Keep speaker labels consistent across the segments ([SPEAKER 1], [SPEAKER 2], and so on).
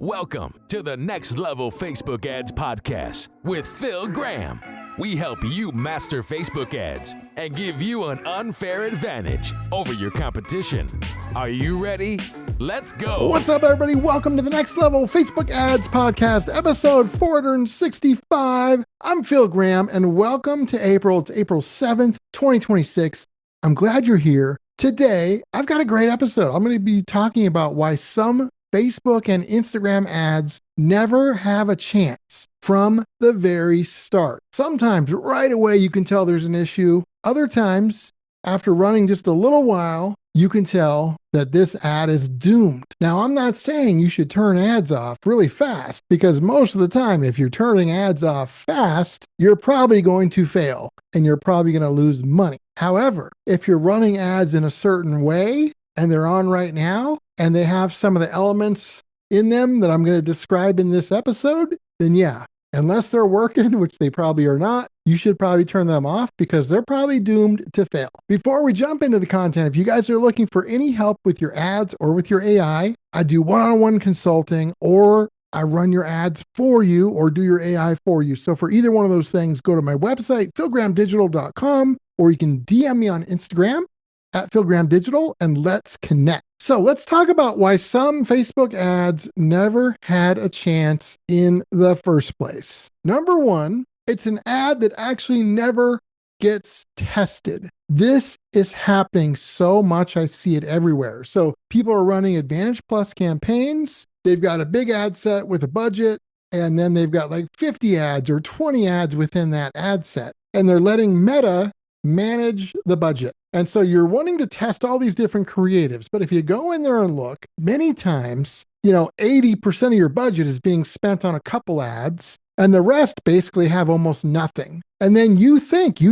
[SPEAKER 1] Welcome to the Next Level Facebook Ads Podcast with Phil Graham. We help you master Facebook ads and give you an unfair advantage over your competition. Are you ready? Let's go.
[SPEAKER 2] What's up, everybody? Welcome to the Next Level Facebook Ads Podcast, episode 465. I'm Phil Graham, and welcome to April. It's April 7th, 2026. I'm glad you're here. Today, I've got a great episode. I'm going to be talking about why some Facebook and Instagram ads never have a chance from the very start. Sometimes right away you can tell there's an issue. Other times, after running just a little while, you can tell that this ad is doomed. Now, I'm not saying you should turn ads off really fast, because most of the time, if you're turning ads off fast, you're probably going to fail and you're probably going to lose money. However, if you're running ads in a certain way and they're on right now, and they have some of the elements in them that I'm going to describe in this episode, then yeah, unless they're working, which they probably are not, you should probably turn them off because they're probably doomed to fail. Before we jump into the content, if you guys are looking for any help with your ads or with your AI, I do one-on-one consulting, or I run your ads for you or do your AI for you. So for either one of those things, go to my website, philgrahamdigital.com, or you can DM me on Instagram at philgrahamdigital, and let's connect. So let's talk about why some Facebook ads never had a chance in the first place. Number one, it's an ad that actually never gets tested. This is happening so much. I see it everywhere. So people are running Advantage Plus campaigns. They've got a big ad set with a budget, and then they've got like 50 ads or 20 ads within that ad set, and they're letting Meta manage the budget. And so you're wanting to test all these different creatives, but if you go in there and look, many times, 80% of your budget is being spent on a couple ads, and the rest basically have almost nothing. And then you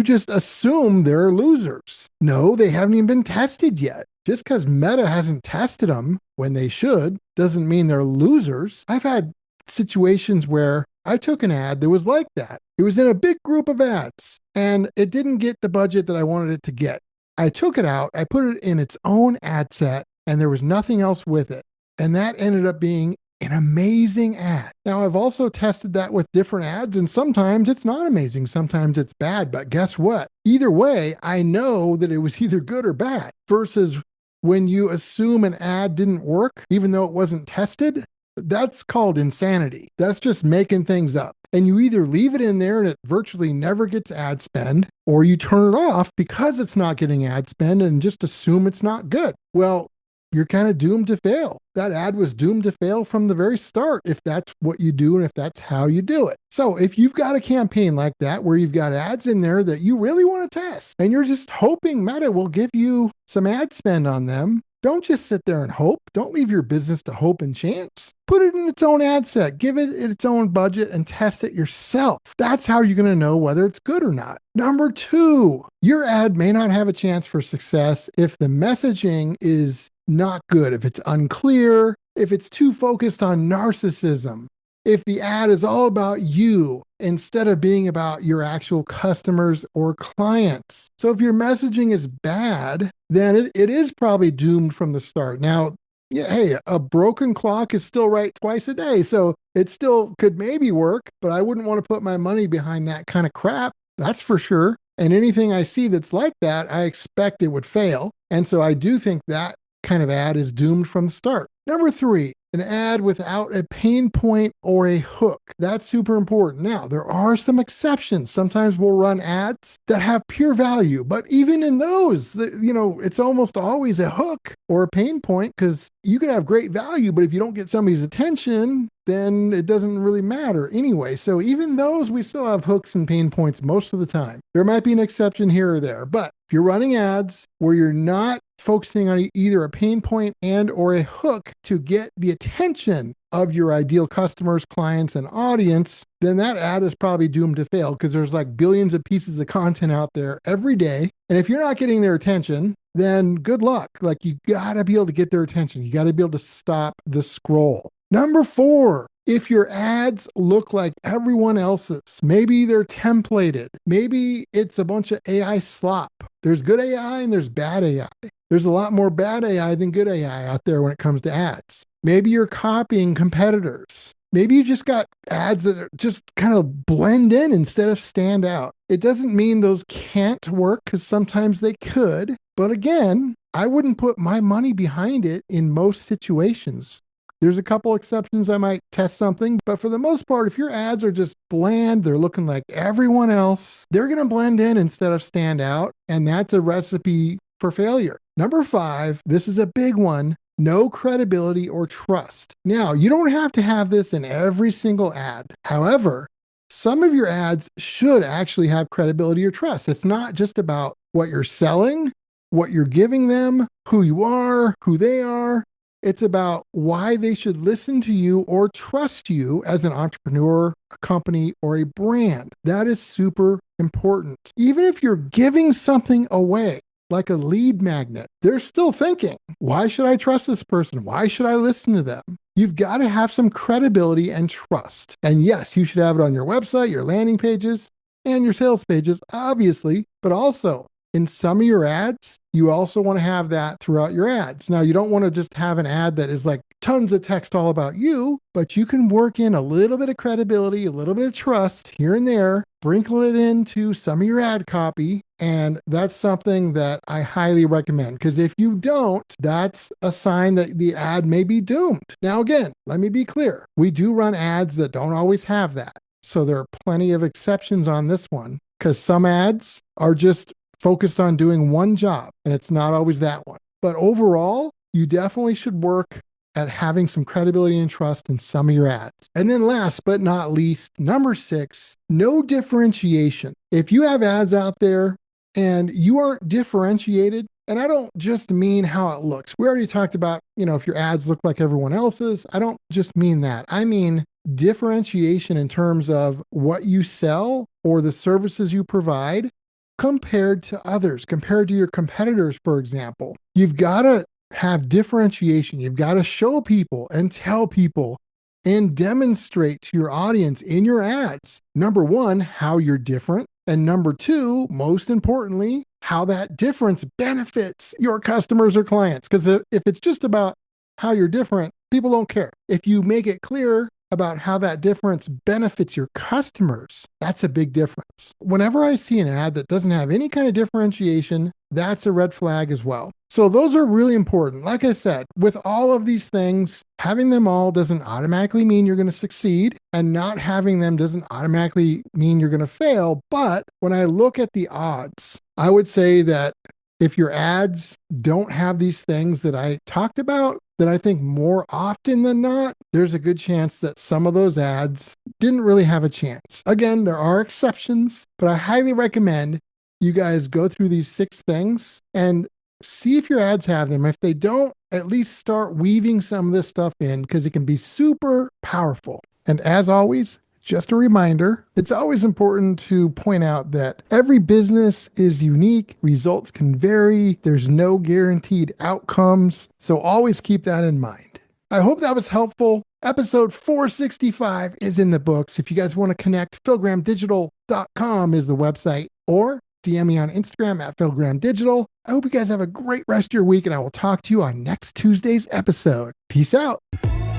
[SPEAKER 2] just assume they're losers. No, they haven't even been tested yet. Just because Meta hasn't tested them when they should doesn't mean they're losers. I've had situations where I took an ad that was like that. It was in a big group of ads, and it didn't get the budget that I wanted it to get. I took it out, I put it in its own ad set, and there was nothing else with it. And that ended up being an amazing ad. Now, I've also tested that with different ads, and sometimes it's not amazing, sometimes it's bad. But guess what? Either way, I know that it was either good or bad, versus when you assume an ad didn't work, even though it wasn't tested. That's called insanity. That's just making things up. And you either leave it in there and it virtually never gets ad spend, or you turn it off because it's not getting ad spend and just assume it's not good. Well, you're kind of doomed to fail. That ad was doomed to fail from the very start if that's what you do and if that's how you do it. So if you've got a campaign like that where you've got ads in there that you really want to test and you're just hoping Meta will give you some ad spend on them, don't just sit there and hope. Don't leave your business to hope and chance. Put it in its own ad set, give it its own budget, and test it yourself. That's how you're going to know whether it's good or not. Number two, your ad may not have a chance for success if the messaging is not good, if it's unclear, if it's too focused on narcissism, if the ad is all about you instead of being about your actual customers or clients. So if your messaging is bad, then it is probably doomed from the start. Now, hey, a broken clock is still right twice a day, so it still could maybe work, but I wouldn't want to put my money behind that kind of crap, that's for sure. And anything I see that's like that, I expect it would fail. And so I do think that kind of ad is doomed from the start. Number three, an ad without a pain point or a hook. That's super important. Now, there are some exceptions. Sometimes we'll run ads that have pure value, but even in those, it's almost always a hook or a pain point, because you could have great value, but if you don't get somebody's attention, then it doesn't really matter anyway. So even those, we still have hooks and pain points most of the time. There might be an exception here or there, but if you're running ads where you're not focusing on either a pain point and or a hook to get the attention of your ideal customers, clients, and audience, then that ad is probably doomed to fail, because there's like billions of pieces of content out there every day. And if you're not getting their attention, then good luck. Like, you gotta be able to get their attention. You gotta be able to stop the scroll. Number four, if your ads look like everyone else's, maybe they're templated, maybe it's a bunch of AI slop. There's good AI and there's bad AI. There's a lot more bad AI than good AI out there when it comes to ads. Maybe you're copying competitors. Maybe you just got ads that are just kind of blend in instead of stand out. It doesn't mean those can't work, because sometimes they could. But again, I wouldn't put my money behind it in most situations. There's a couple exceptions. I might test something, but for the most part, if your ads are just bland, they're looking like everyone else, they're going to blend in instead of stand out. And that's a recipe for failure. Number 5, this is a big one. No credibility or trust. Now, you don't have to have this in every single ad. However, some of your ads should actually have credibility or trust. It's not just about what you're selling, what you're giving them, who you are, who they are. It's about why they should listen to you or trust you as an entrepreneur, a company, or a brand. That is super important. Even if you're giving something away, like a lead magnet, they're still thinking, why should I trust this person? Why should I listen to them? You've got to have some credibility and trust. And yes, you should have it on your website, your landing pages, and your sales pages, obviously, but also in some of your ads, you also want to have that throughout your ads. Now, you don't want to just have an ad that is like tons of text all about you, but you can work in a little bit of credibility, a little bit of trust here and there, sprinkle it into some of your ad copy. And that's something that I highly recommend, because if you don't, that's a sign that the ad may be doomed. Now, again, let me be clear. We do run ads that don't always have that. So there are plenty of exceptions on this one, because some ads are just focused on doing one job, and it's not always that one. But overall, you definitely should work at having some credibility and trust in some of your ads. And then last but not least, number 6, no differentiation. If you have ads out there and you aren't differentiated, and I don't just mean how it looks. We already talked about, if your ads look like everyone else's. I don't just mean that. I mean differentiation in terms of what you sell or the services you provide compared to others, compared to your competitors, for example. You've got to have differentiation. You've got to show people and tell people and demonstrate to your audience in your ads, number 1, how you're different. And number 2, most importantly, how that difference benefits your customers or clients. Because if it's just about how you're different, people don't care. If you make it clear about how that difference benefits your customers, that's a big difference. Whenever I see an ad that doesn't have any kind of differentiation, that's a red flag as well. So those are really important. Like I said, with all of these things, having them all doesn't automatically mean you're going to succeed, and not having them doesn't automatically mean you're going to fail. But when I look at the odds, I would say that if your ads don't have these things that I talked about, then I think more often than not, there's a good chance that some of those ads didn't really have a chance. Again, there are exceptions, but I highly recommend you guys go through these 6 things and see if your ads have them. If they don't, at least start weaving some of this stuff in, because it can be super powerful. And as always, just a reminder, it's always important to point out that every business is unique. Results can vary. There's no guaranteed outcomes. So always keep that in mind. I hope that was helpful. Episode 465 is in the books. If you guys want to connect, philgrahamdigital.com is the website, or DM me on Instagram at philgrahamdigital. I hope you guys have a great rest of your week, and I will talk to you on next Tuesday's episode. Peace out.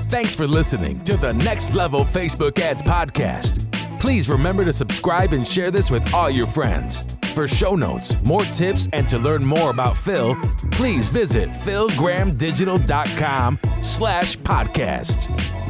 [SPEAKER 1] Thanks for listening to the Next Level Facebook Ads Podcast. Please remember to subscribe and share this with all your friends. For show notes, more tips, and to learn more about Phil, please visit philgrahamdigital.com/podcast.